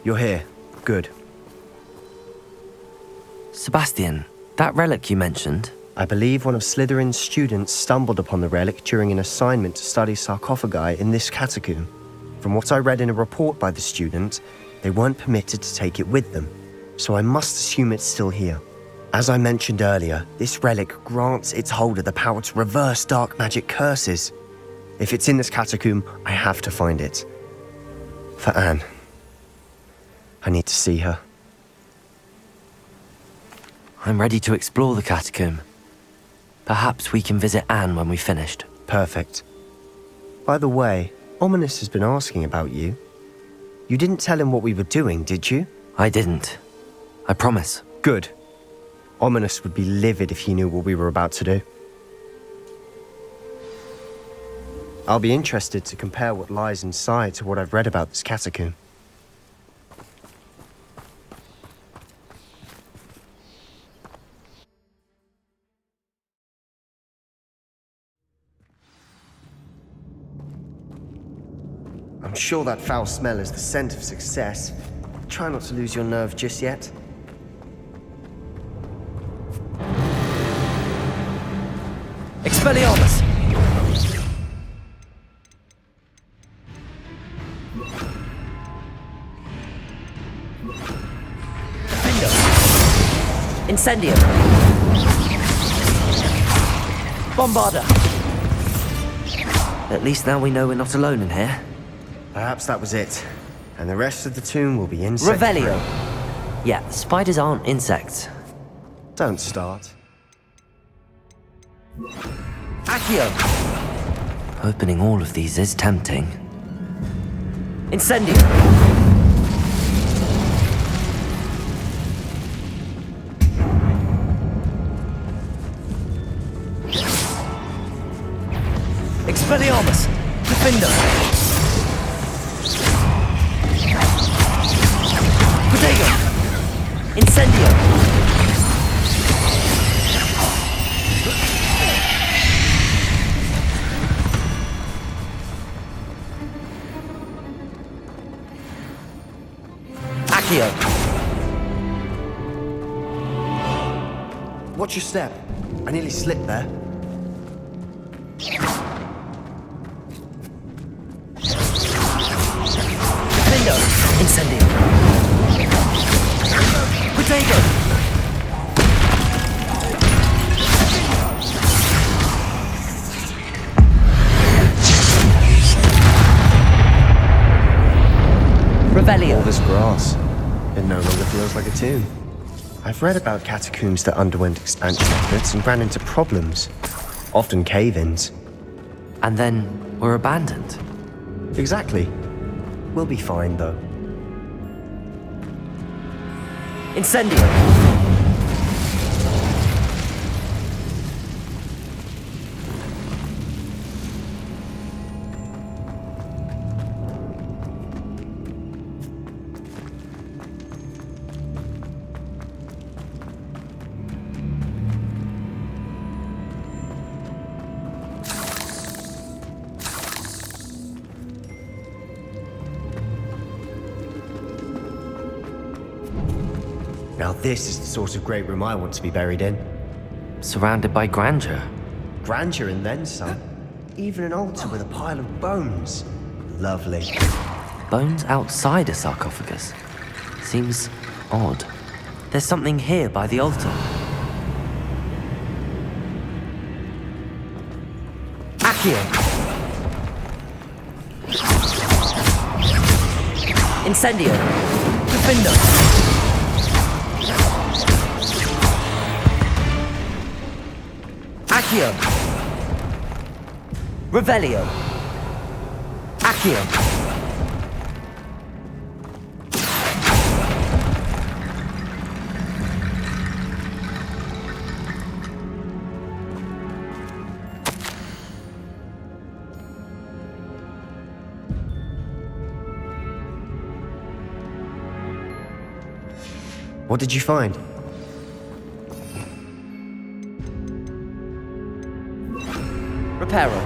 You're here. Good. Sebastian, that relic you mentioned, I believe one of Slytherin's students stumbled upon the relic during an assignment to study sarcophagi in this catacomb. From what I read in a report by the student, they weren't permitted to take it with them, so I must assume it's still here. As I mentioned earlier, this relic grants its holder the power to reverse dark magic curses. If it's in this catacomb, I have to find it. For Anne. I need to see her. I'm ready to explore the catacomb. Perhaps we can visit Anne when we've finished. Perfect. By the way, Ominous has been asking about you. You didn't tell him what we were doing, did you? I didn't. I promise. Good. Ominous would be livid if he knew what we were about to do. I'll be interested to compare what lies inside to what I've read about this catacomb. I'm sure that foul smell is the scent of success. Try not to lose your nerve just yet. Expelliarmus! Defendo! Incendio! Bombarda! At least now we know we're not alone in here. Perhaps that was it. And the rest of the tomb will be insect. Revelio! Yeah, spiders aren't insects. Don't start. Accio! Opening all of these is tempting. Incendio! Expelliarmus! Defender! Protego! Incendio! Watch your step. I nearly slipped there. Defendo! Incendio! Protego! Revelio! All this grass. It no longer feels like a tomb. I've read about catacombs that underwent expansion efforts and ran into problems. Often cave-ins. And then were abandoned. Exactly. We'll be fine, though. Incendio! Now this is the sort of great room I want to be buried in. Surrounded by grandeur. Grandeur and then some. Even an altar with a pile of bones. Lovely. Bones outside a sarcophagus. Seems odd. There's something here by the altar. Accio! Incendio! Defendo! Accio! Revelio! Accio! What did you find? Reparo.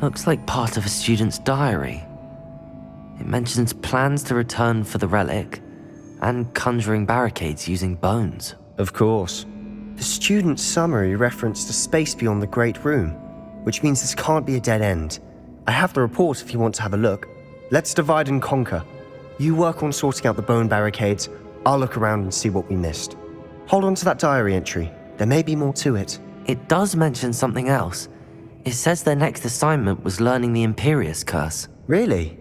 Looks like part of a student's diary. It mentions plans to return for the relic and conjuring barricades using bones. Of course. The student's summary referenced a space beyond the Great Room, which means this can't be a dead end. I have the report if you want to have a look. Let's divide and conquer. You work on sorting out the bone barricades, I'll look around and see what we missed. Hold on to that diary entry. There may be more to it. It does mention something else. It says their next assignment was learning the Imperius Curse. Really?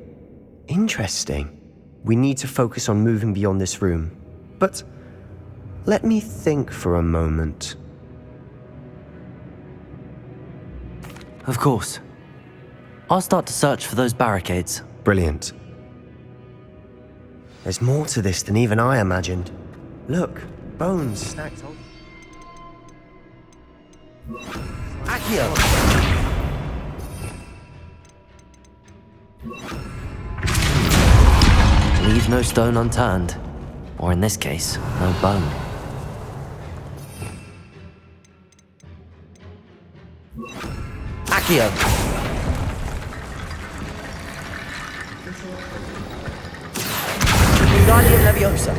Interesting. We need to focus on moving beyond this room. But let me think for a moment. Of course. I'll start to search for those barricades. Brilliant. There's more to this than even I imagined. Look, bones stacked on... Accio! Leave no stone unturned. Or in this case, no bone. Accio! Wingardium Leviosa.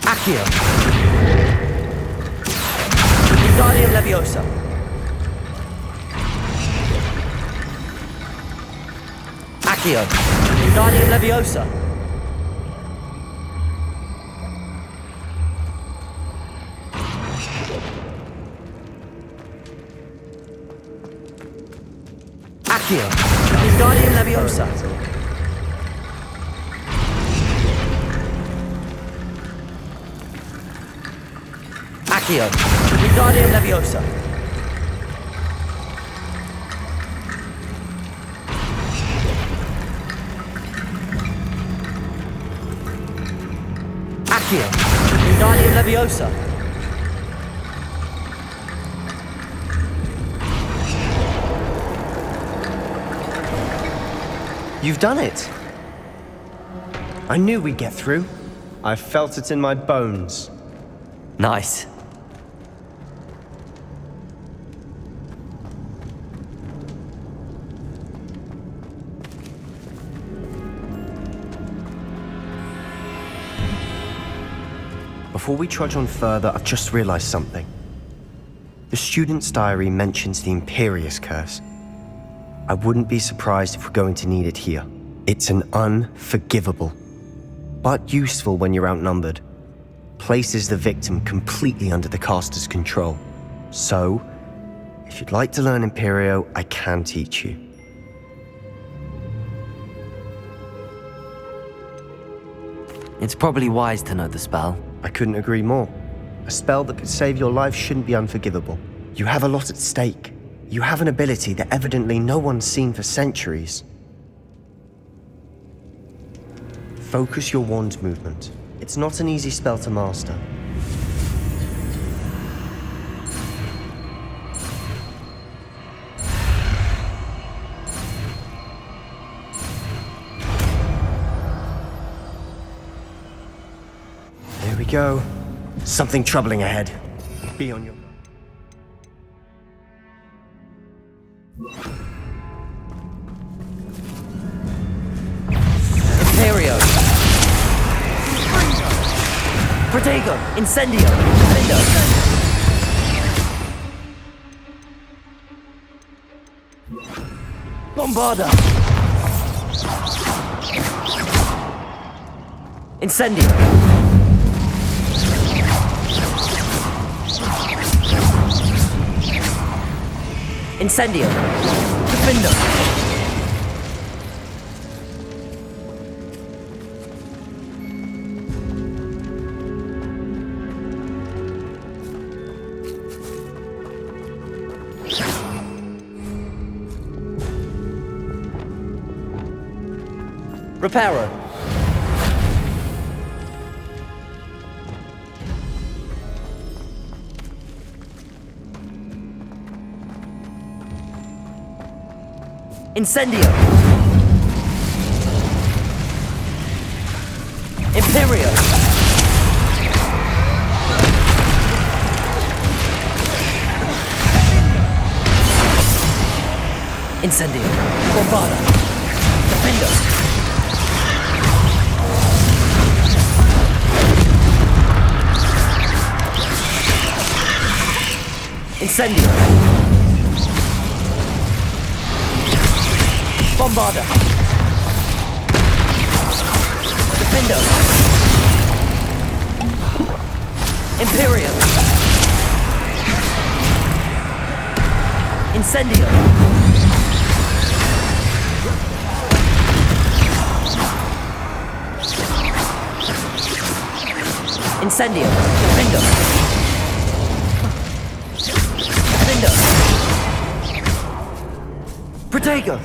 Accio. Wingardium Leviosa. Accio. Wingardium Leviosa. Accio. Wingardium Leviosa. Accio. Wingardium Leviosa. Accio. Wingardium Leviosa. You've done it! I knew we'd get through. I felt it in my bones. Nice. Before we trudge on further, I've just realized something. The student's diary mentions the Imperius Curse. I wouldn't be surprised if we're going to need it here. It's an unforgivable, but useful when you're outnumbered. Places the victim completely under the caster's control. So, if you'd like to learn Imperio, I can teach you. It's probably wise to know the spell. I couldn't agree more. A spell that could save your life shouldn't be unforgivable. You have a lot at stake. You have an ability that evidently no one's seen for centuries. Focus your wand movement. It's not an easy spell to master. There we go. Something troubling ahead. Be on your... Imperio. Protego. Incendio. Window. Bombarda. Incendio. Incendio. Defendo. Reparo. Incendio. Imperio! Incendio! Bombada! Defendo! Incendio! Bombada! Defendo! Imperial! Incendio! Incendio! Defendo! Defendo! Protego!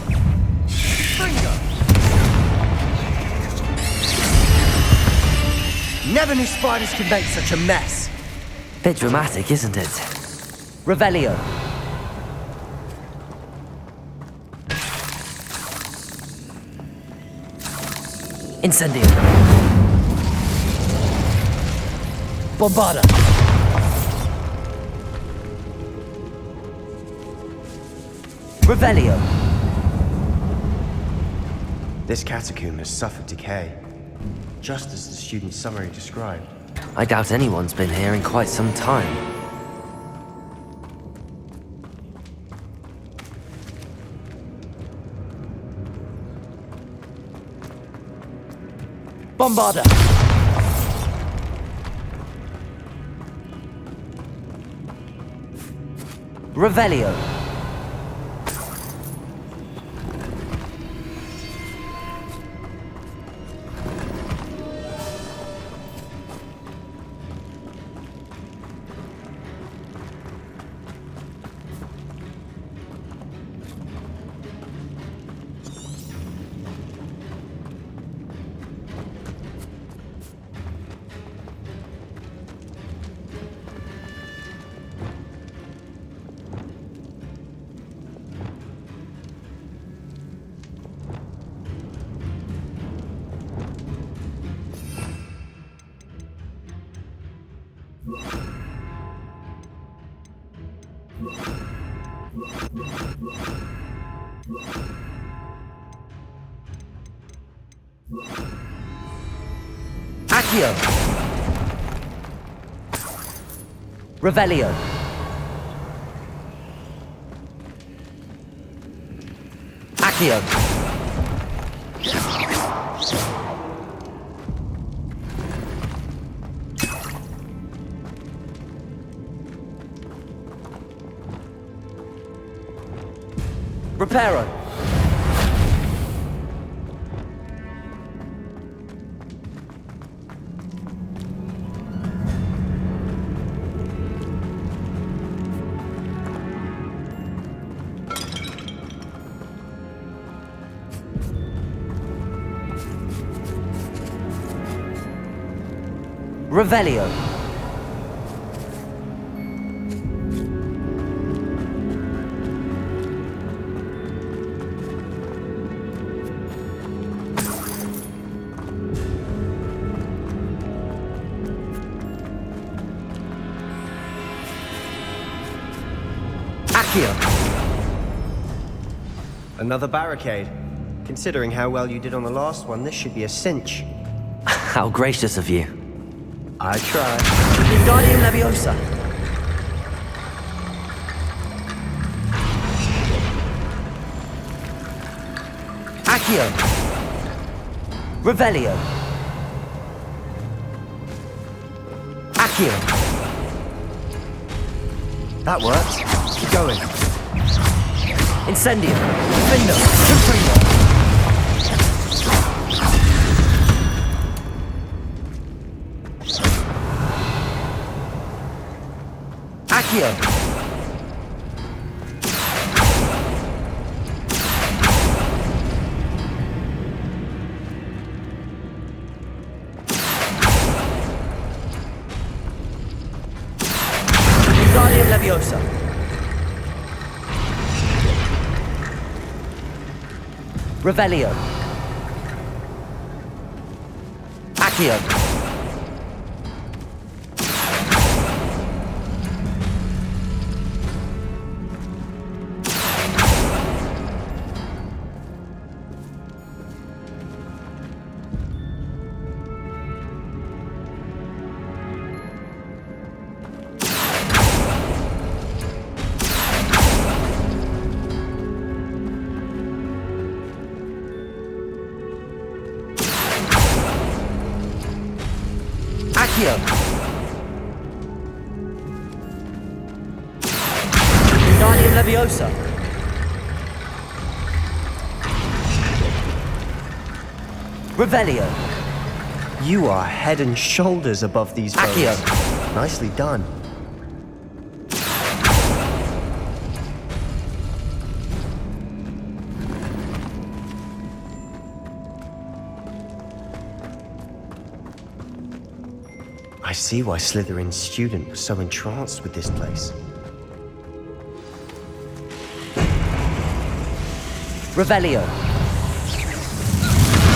Never knew spiders could make such a mess. Bit dramatic, isn't it? Revelio. Incendio. Bombada. Revelio. This catacomb has suffered decay, just as the student's summary described. I doubt anyone's been here in quite some time. Bombada! Revelio. Accio. Revelio. Accio. Reparo. Revelio. Accio. Another barricade. Considering how well you did on the last one, this should be a cinch. How gracious of you. I tried. Wingardium Leviosa. Accio. Revelio. Accio. That worked. Keep going. Incendio. Defendo. Confringo. Accio. Wingardium Leviosa. Revelio. Accio. Accio! Wingardium Leviosa! Revelio! You are head and shoulders above these foes. Accio! Nicely done. I see why Slytherin's student was so entranced with this place. Revelio.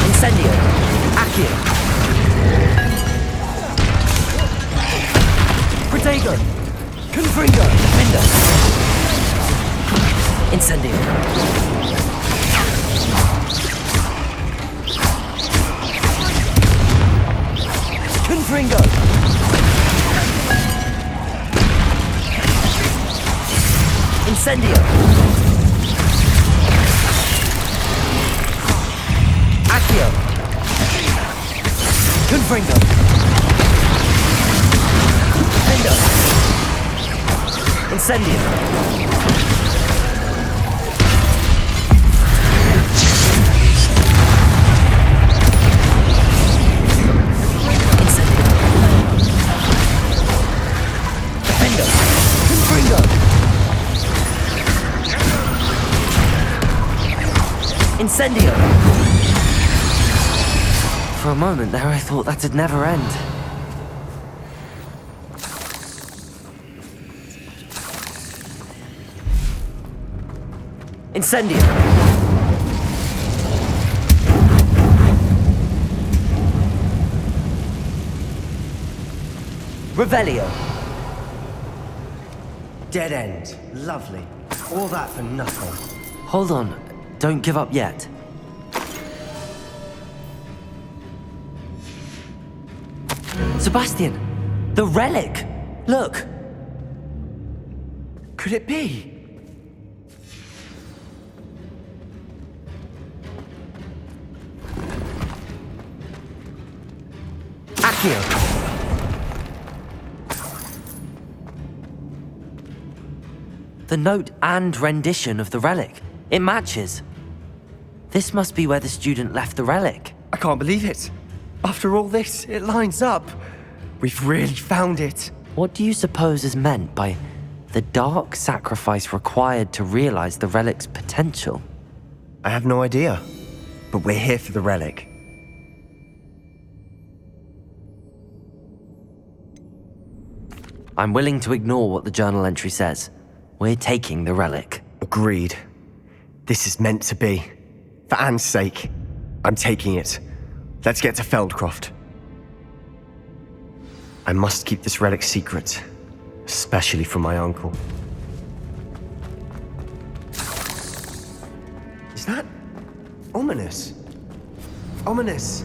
Incendio. Accio. Protego. Confringo. Defender. Incendio. Confringo. Incendio. Accio. Confringo. Defendo. Incendio. Incendio. Defendo. Confringo. Incendio. For a moment there, I thought that'd never end. Incendio! Revelio! Dead end. Lovely. All that for nothing. Hold on. Don't give up yet. Sebastian! The relic! Look! Could it be? Accio! The note and rendition of the relic. It matches. This must be where the student left the relic. I can't believe it. After all this, it lines up. We've really found it. What do you suppose is meant by the dark sacrifice required to realize the relic's potential? I have no idea. But we're here for the relic. I'm willing to ignore what the journal entry says. We're taking the relic. Agreed. This is meant to be. For Anne's sake, I'm taking it. Let's get to Feldcroft. I must keep this relic secret, especially from my uncle. Is that ominous? Ominous.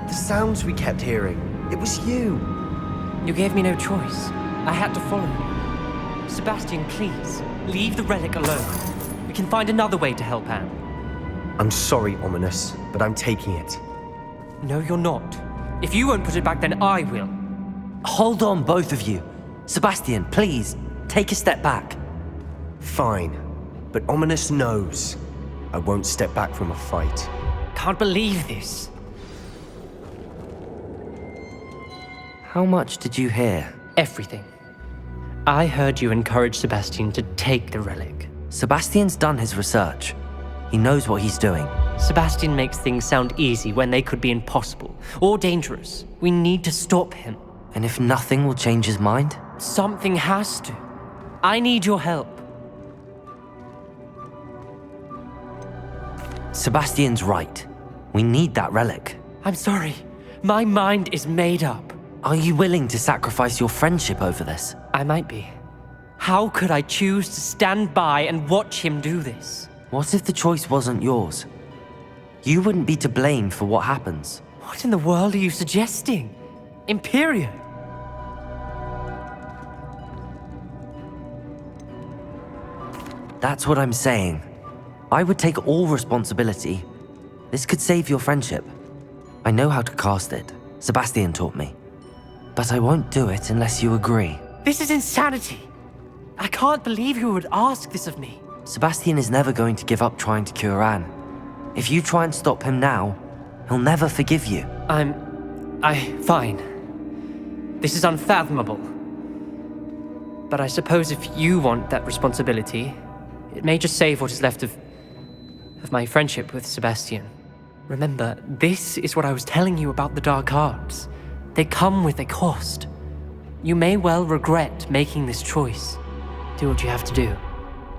The sounds we kept hearing. It was you. You gave me no choice. I had to follow you. Sebastian, please, leave the relic alone. We can find another way to help Anne. I'm sorry, Ominous, but I'm taking it. No, you're not. If you won't put it back, then I will. Hold on, both of you. Sebastian, please, take a step back. Fine, but Ominous knows I won't step back from a fight. Can't believe this. How much did you hear? Everything. I heard you encourage Sebastian to take the relic. Sebastian's done his research. He knows what he's doing. Sebastian makes things sound easy when they could be impossible or dangerous. We need to stop him. And if nothing will change his mind? Something has to. I need your help. Sebastian's right. We need that relic. I'm sorry. My mind is made up. Are you willing to sacrifice your friendship over this? I might be. How could I choose to stand by and watch him do this? What if the choice wasn't yours? You wouldn't be to blame for what happens. What in the world are you suggesting? Imperium? That's what I'm saying. I would take all responsibility. This could save your friendship. I know how to cast it. Sebastian taught me. but I won't do it unless you agree. This is insanity. I can't believe you would ask this of me. Sebastian is never going to give up trying to cure Anne. If you try and stop him now, he'll never forgive you. Fine. This is unfathomable. But I suppose if you want that responsibility, it may just save what is left of my friendship with Sebastian. Remember, this is what I was telling you about the dark arts. They come with a cost. You may well regret making this choice. Do what you have to do.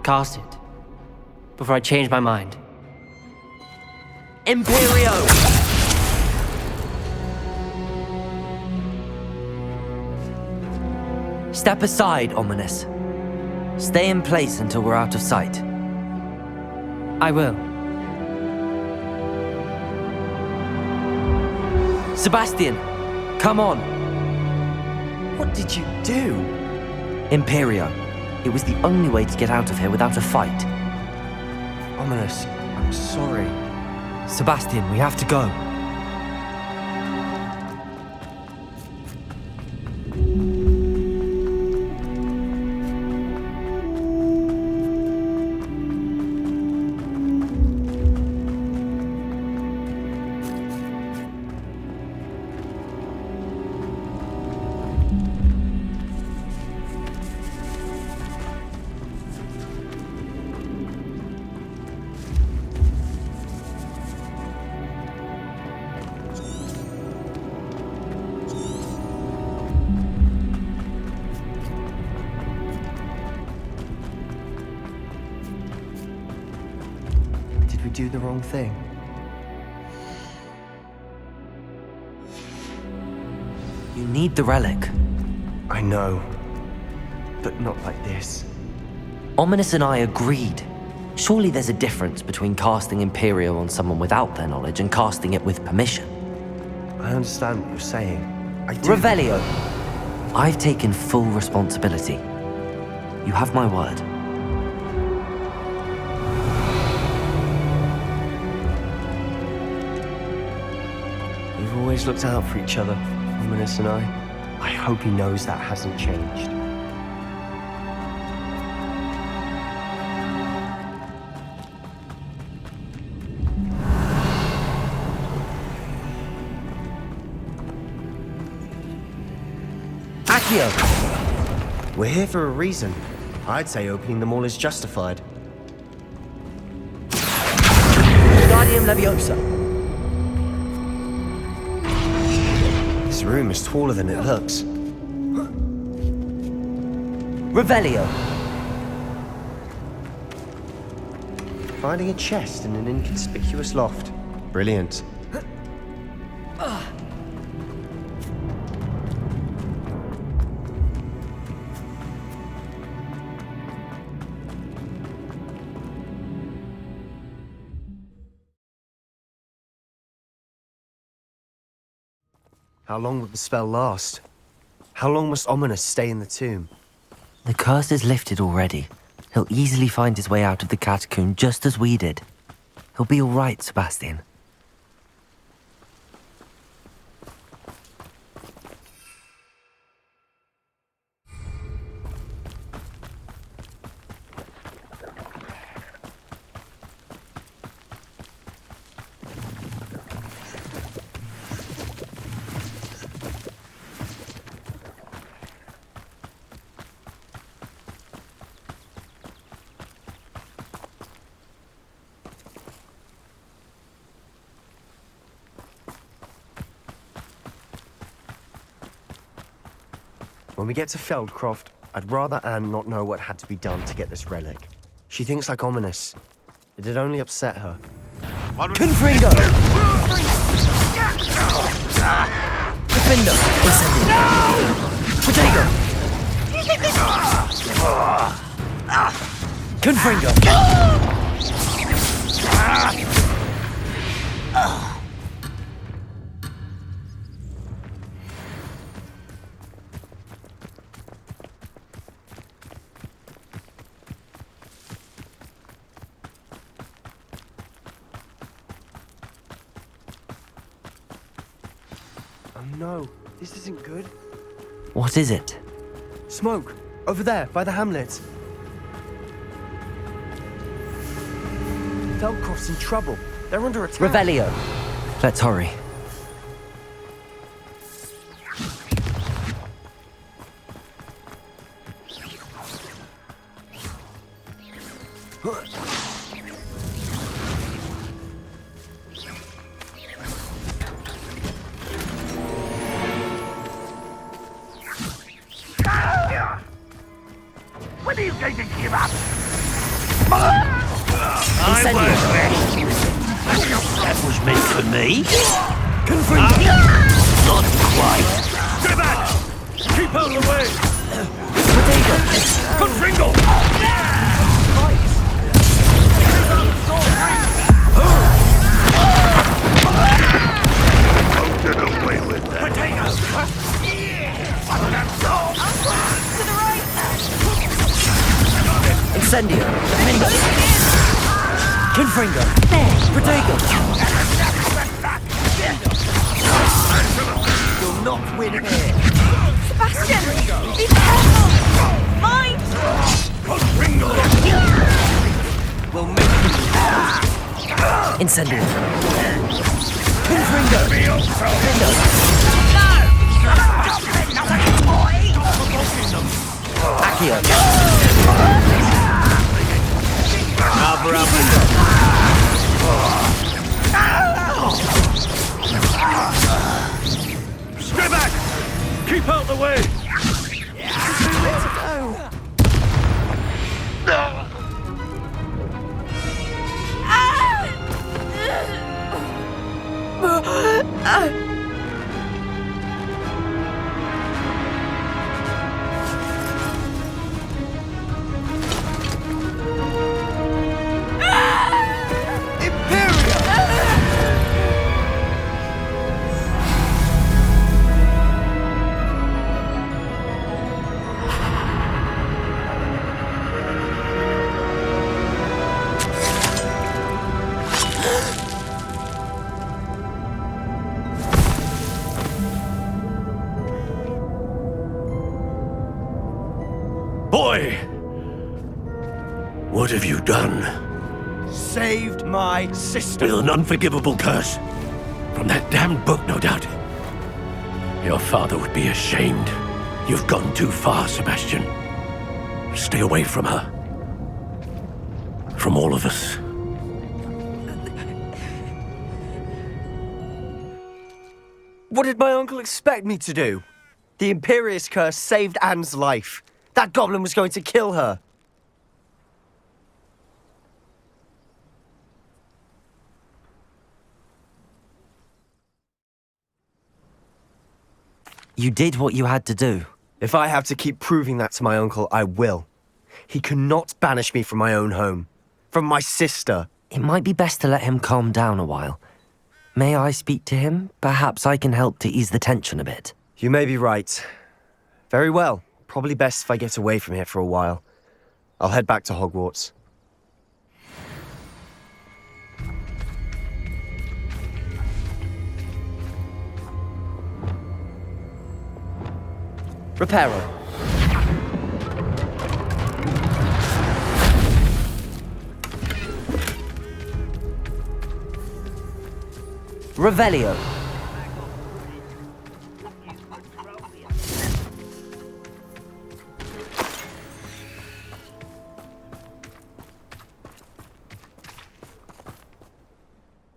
Cast it. Before I change my mind. Imperio! Step aside, Ominous. Stay in place until we're out of sight. I will. Sebastian, come on. What did you do? Imperio. It was the only way to get out of here without a fight. Ominous, I'm sorry. Sebastian, we have to go. Did we do the wrong thing? You need the relic. I know. But not like this. Ominous and I agreed. Surely there's a difference between casting Imperio on someone without their knowledge and casting it with permission. I understand what you're saying. I do. Revelio! I've taken full responsibility. You have my word. We've always looked out for each other, Ominous and I. I hope he knows that hasn't changed. Accio! We're here for a reason. I'd say opening them all is justified. Guardium Leviosa. This room is taller than it looks. Revelio. Finding a chest in an inconspicuous loft. Brilliant. How long will the spell last? How long must Ominous stay in the tomb? The curse is lifted already. He'll easily find his way out of the catacomb just as we did. He'll be all right, Sebastian. When we get to Feldcroft, I'd rather Anne not know what had to be done to get this relic. She thinks like Ominous. It'd only upset her. Confringo! Defender! Potato! Confringo! Oh no, this isn't good. What is it? Smoke! Over there, by the hamlet. Feldcroft's in trouble. They're under attack. Revelio! Let's hurry. When are you going to give up? That was meant for me. Not quite. Stay back! Keep out of the way! Confringo! Don't get away with that. Potatoes! To the right! Incendio! Confringo! Protego! You'll not win here. Sebastian! Be careful! Mine! We'll make you. Incendio! Confringo! Accio! Stay back! Keep out the way! Boy! What have you done? Saved my sister. With an unforgivable curse. From that damned book, no doubt. Your father would be ashamed. You've gone too far, Sebastian. Stay away from her. From all of us. What did my uncle expect me to do? The Imperious curse saved Anne's life. That goblin was going to kill her. You did what you had to do. If I have to keep proving that to my uncle, I will. He cannot banish me from my own home. From my sister. It might be best to let him calm down a while. May I speak to him? Perhaps I can help to ease the tension a bit. You may be right. Very well. Probably best if I get away from here for a while. I'll head back to Hogwarts. Reparo. Revelio.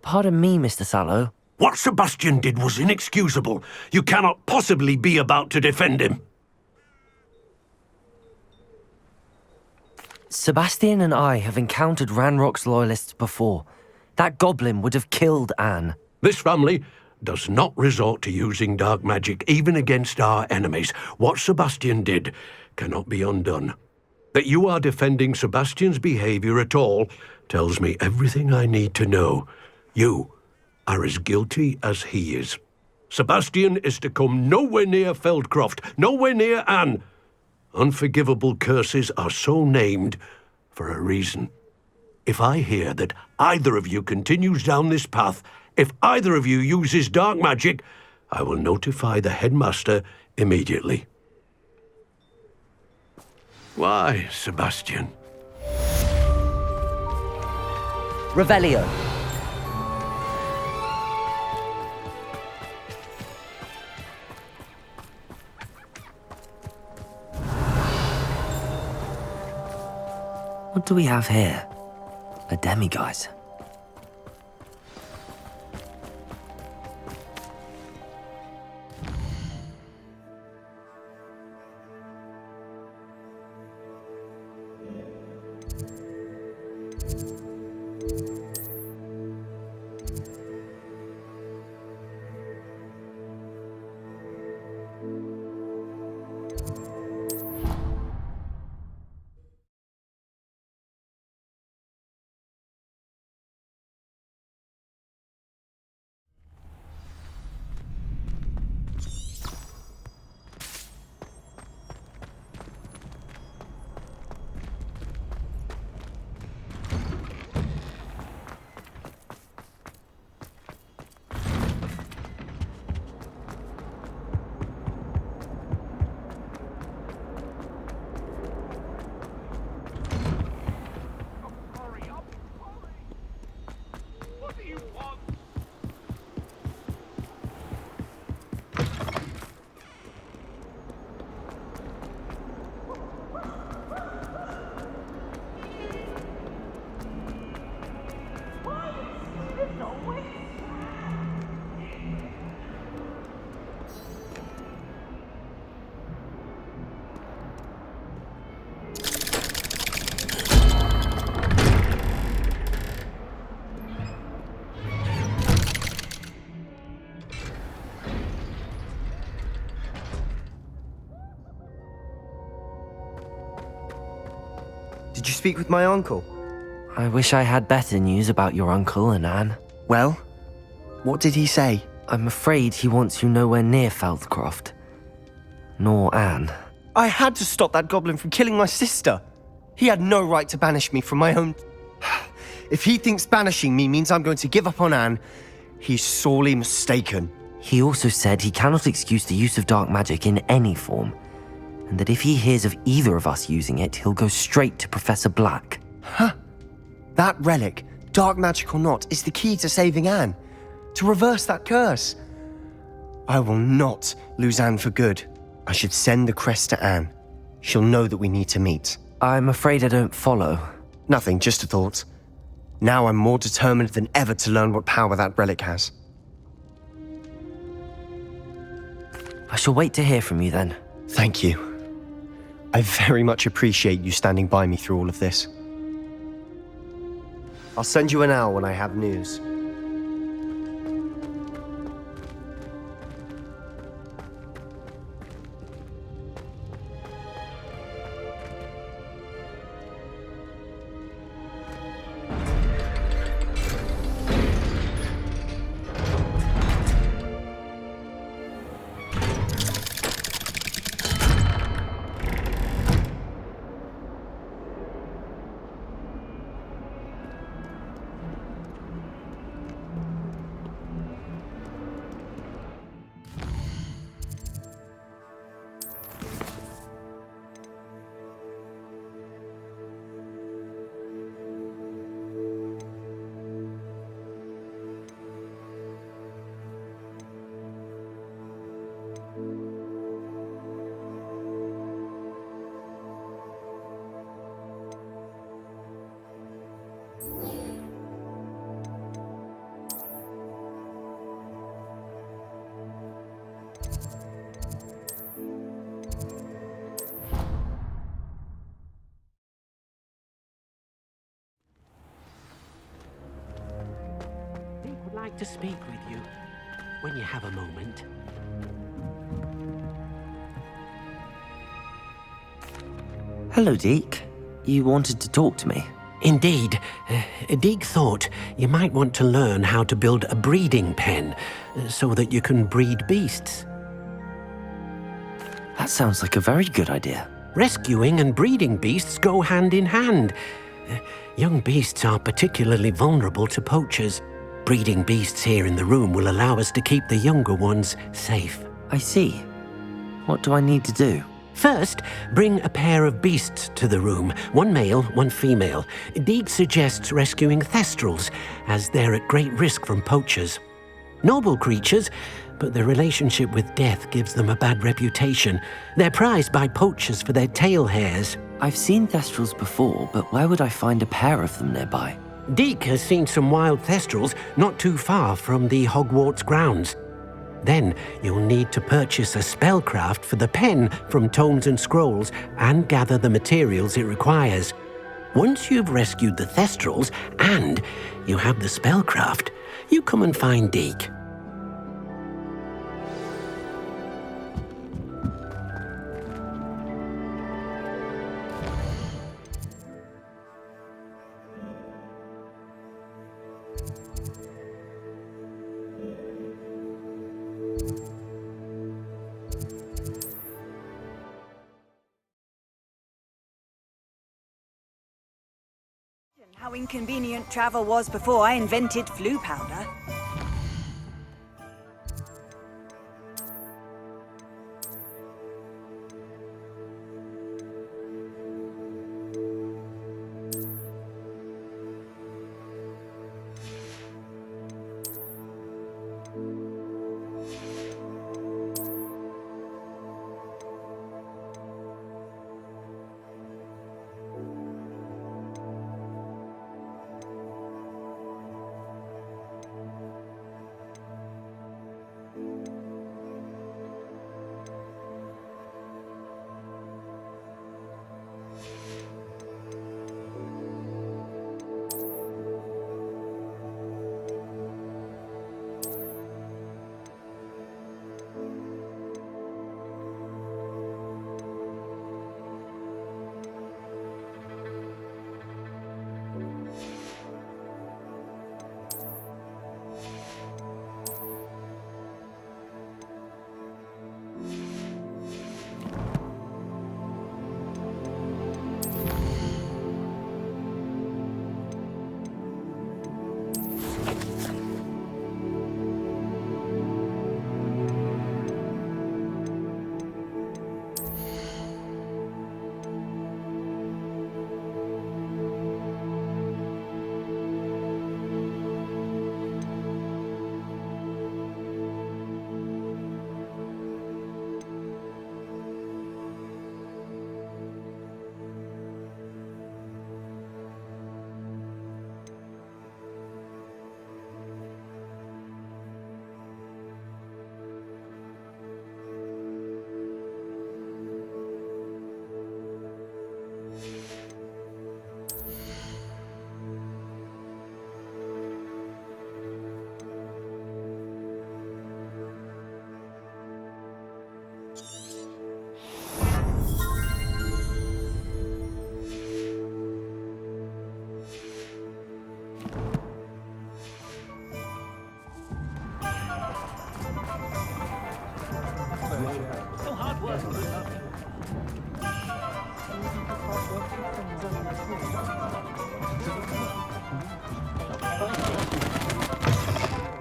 Pardon me, Mr. Sallow. What Sebastian did was inexcusable. You cannot possibly be about to defend him. Sebastian and I have encountered Ranrock's loyalists before. That goblin would have killed Anne. This family does not resort to using dark magic even against our enemies. What Sebastian did cannot be undone. That you are defending Sebastian's behavior at all tells me everything I need to know. You are as guilty as he is. Sebastian is to come nowhere near Feldcroft, nowhere near Anne. Unforgivable curses are so named for a reason. If I hear that either of you continues down this path, if either of you uses dark magic, I will notify the headmaster immediately. Why, Sebastian? Revelio. What do we have here? A demiguise. Did you speak with my uncle? I wish I had better news about your uncle and Anne. Well, what did he say? I'm afraid he wants you nowhere near Feldcroft. Nor Anne. I had to stop that goblin from killing my sister. He had no right to banish me from my own... If he thinks banishing me means I'm going to give up on Anne, he's sorely mistaken. He also said he cannot excuse the use of dark magic in any form, and that if he hears of either of us using it, he'll go straight to Professor Black. That relic, dark magic or not, is the key to saving Anne. To reverse that curse. I will not lose Anne for good. I should send the crest to Anne. She'll know that we need to meet. I'm afraid I don't follow. Nothing, just a thought. Now I'm more determined than ever to learn what power that relic has. I shall wait to hear from you then. Thank you. I very much appreciate you standing by me through all of this. I'll send you an owl when I have news. Would like to speak with you when you have a moment. Hello, Deke. You wanted to talk to me? Indeed. Deke thought you might want to learn how to build a breeding pen so that you can breed beasts. That sounds like a very good idea. Rescuing and breeding beasts go hand in hand. Young beasts are particularly vulnerable to poachers. Breeding beasts here in the room will allow us to keep the younger ones safe. I see. What do I need to do? First, bring a pair of beasts to the room. One male, one female. Deek suggests rescuing thestrals, as they're at great risk from poachers. Noble creatures, but their relationship with death gives them a bad reputation. They're prized by poachers for their tail hairs. I've seen thestrals before, but where would I find a pair of them nearby? Deek has seen some wild thestrals not too far from the Hogwarts grounds. Then you'll need to purchase a spellcraft for the pen from Tomes and Scrolls and gather the materials it requires. Once you've rescued the thestrals and you have the spellcraft, you come and find Deek. How inconvenient travel was before I invented flu powder.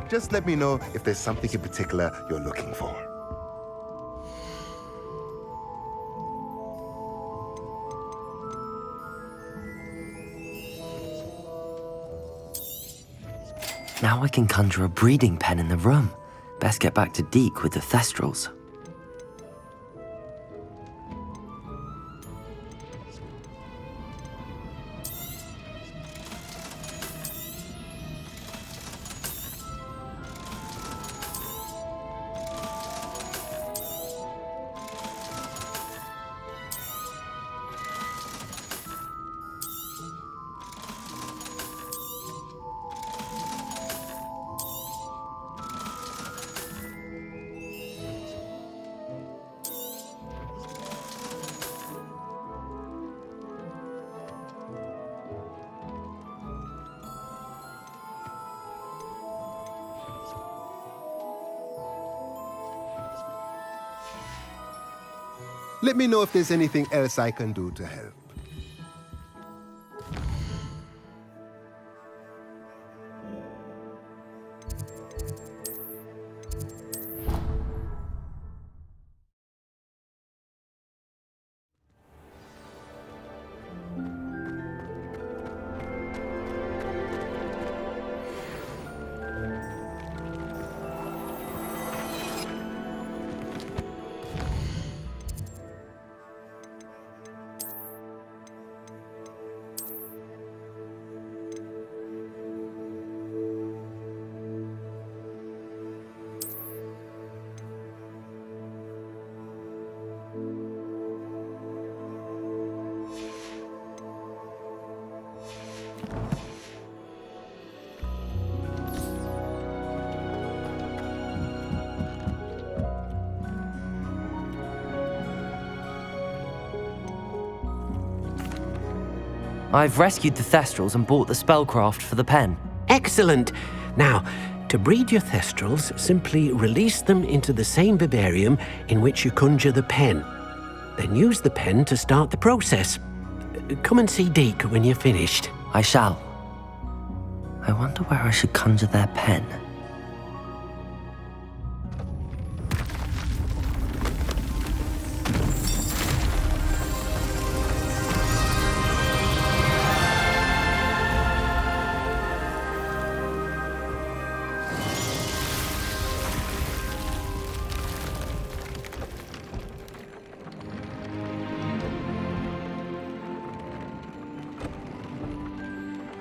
Just let me know if there's something in particular you're looking for. Now I can conjure a breeding pen in the room. Best get back to Deek with the thestrals. Let me know if there's anything else I can do to help. I've rescued the Thestrals and bought the spellcraft for the pen. Excellent! Now, to breed your Thestrals, simply release them into the same vivarium in which you conjure the pen. Then use the pen to start the process. Come and see Deke when you're finished. I shall. I wonder where I should conjure their pen.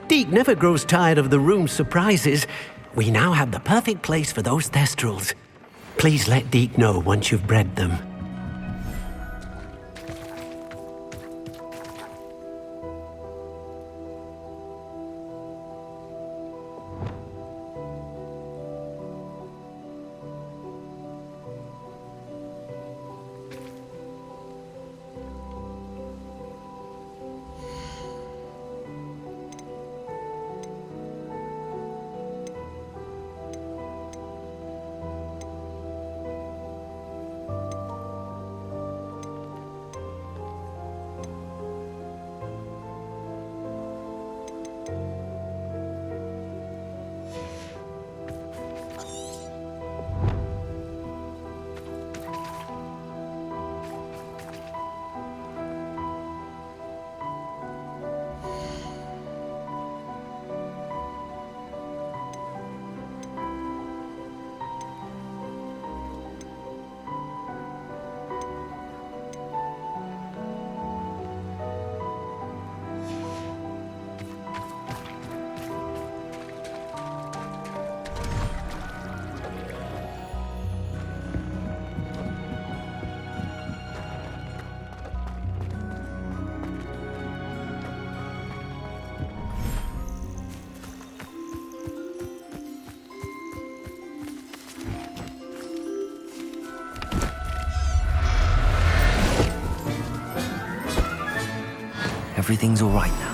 Deke never grows tired of the room's surprises. We now have the perfect place for those Thestrals. Please let Deke know once you've bred them. Everything's all right now.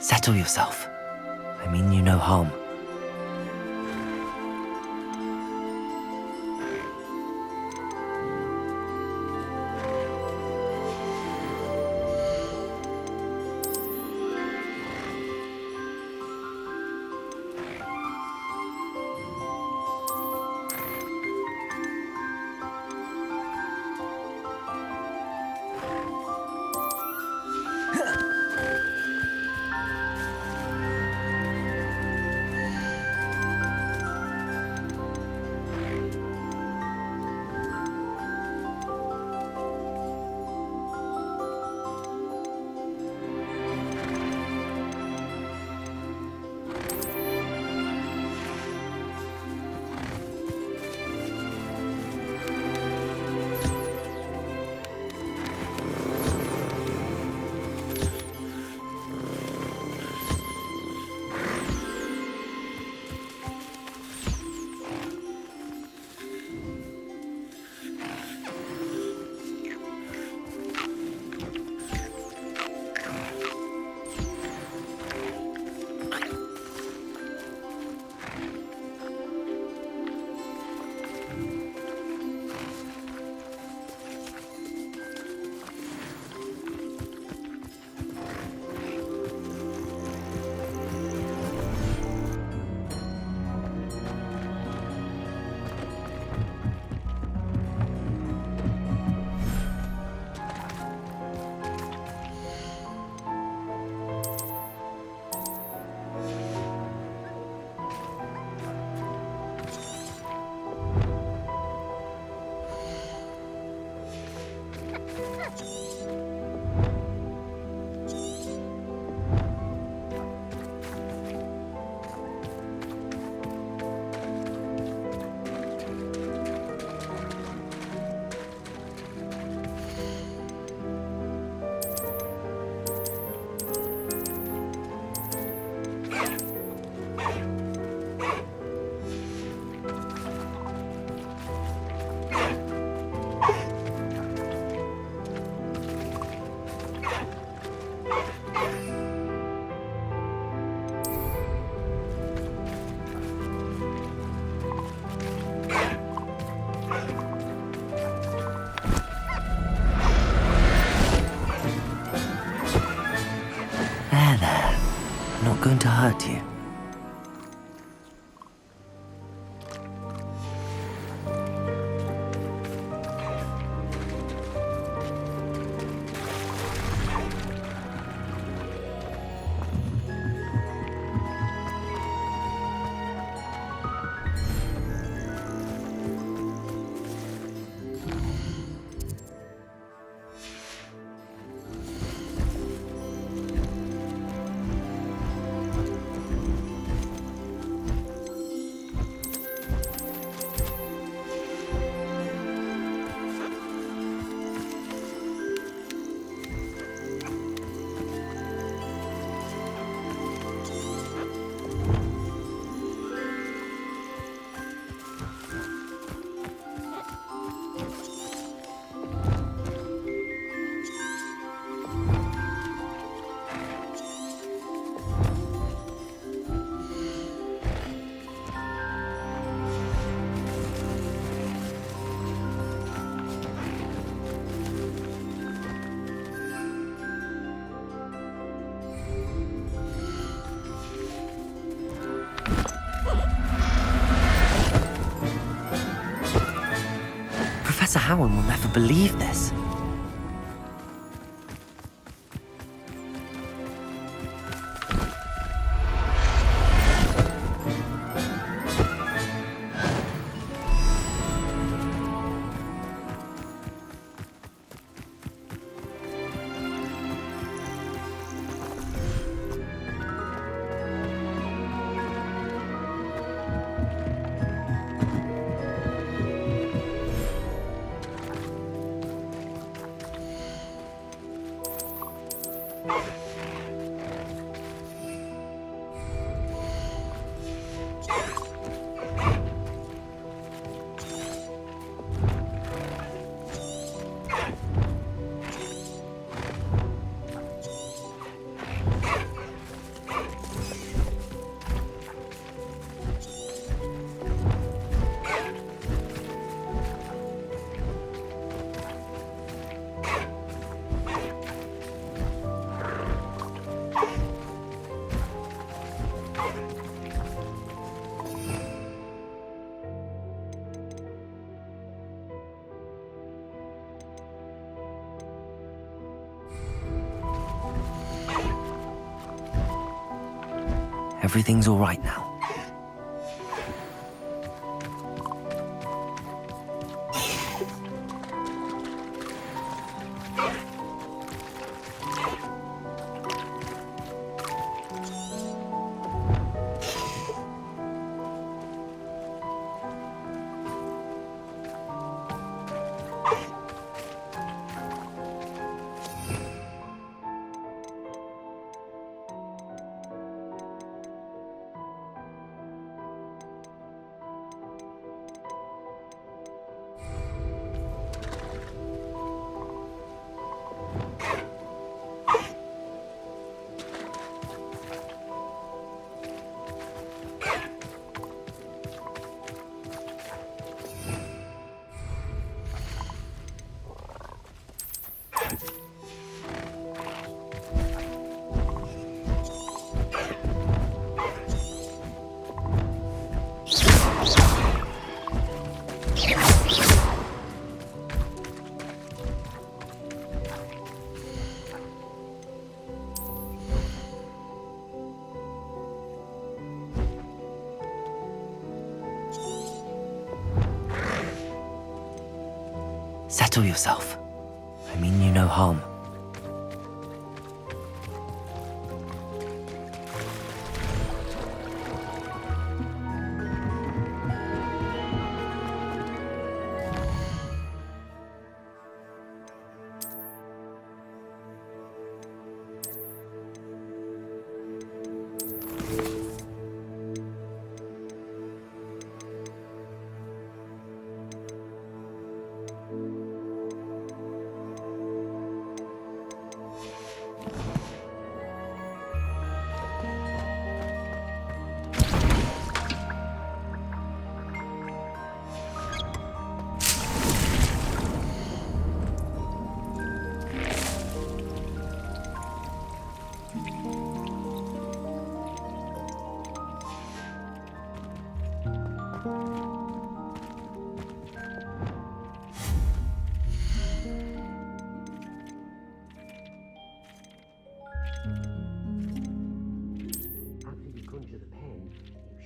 Settle yourself. I mean you no harm. going to hurt you. Professor Howard will never believe this. Everything's all right now. Settle yourself. I mean you no harm.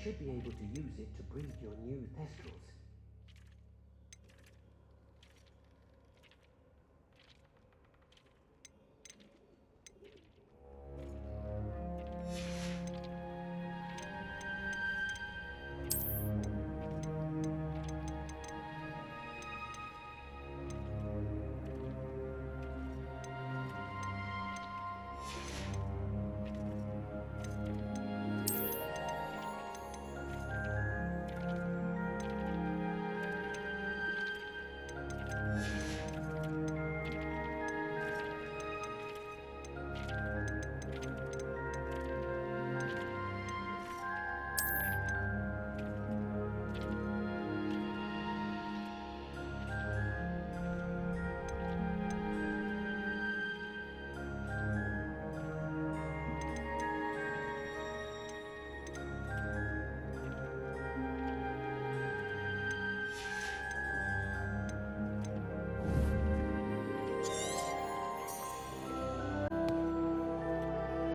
should be able to use it to breed your new Thestrals.